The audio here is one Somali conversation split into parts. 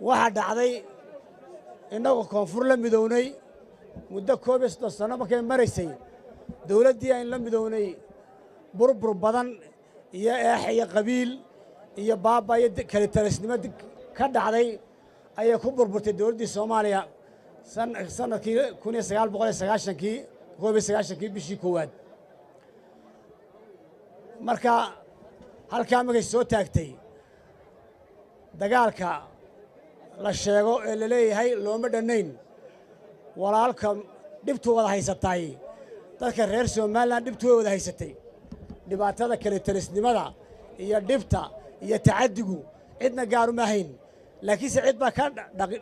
waxaa dhacday innagoo koonfur la midownay muddo 11 sano markay maraysay dawladdii aan la midownay burbur badan iyo eex iyo qabiil iyo baaba iyo kala talisnimo ka dhacday ayay ku burburtay dawladdii Soomaaliya sanadkii 1990kii bishii koowaad marka halkaa magay soo taagtay dagaalka la sheego ee la leeyahay looma dhanayn walaalka dhibtu wada haysatay dadka reer Soomaaliland dhibtu wada haysatay dhibaatada kala talisnimada iyo dhibta iyo tacadigu cidna gaar uma ahayn laakiin cid baa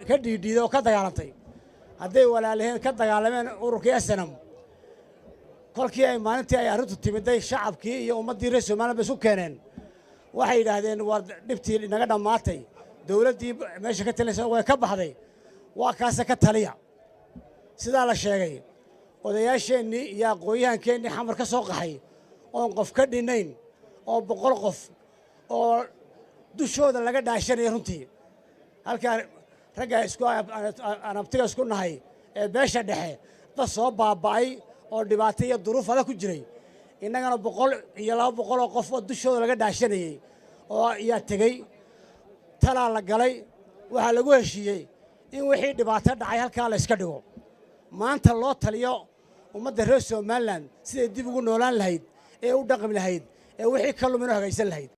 ka dhiidhiiday oo ka dagaalantay hadday walaalaheen ka dagaalameen ururkii SNM kolkii ay maalintii ay arrintu timiday shacabkii iyo ummadii reer Soomaaliland isu keeneen waxay yiraahdeen war dhibtii inaga dhamaatay dawladdii meesha ka talaysan way ka baxday waa kaas ka taliya sida la sheegay odayaasheenii iyo aqoonyahankeenii xamar ka soo qaxay oo qof ka dhinayn oo 100 qof oo dushooda laga dhaashanay runtii halka ragga isku anabtiga isku nahay ee beesha dhexe dad soo baaba'ay oo dhibaato iyo duruuf adag ku jiray innagana 100 iyo 200 oo qof oo dushooda laga dhaashanayay oo ayaa tagay tala la galay waxa lagu heshiiyay in wixii dhibaato dhacay halka la iska dhigo maanta loo taliyo ummadda reer Soomaaliland sidii dib ugu noolaan lahayd ee u dhaqmi lahayd ee wixii ka lumina hagaysan lahayd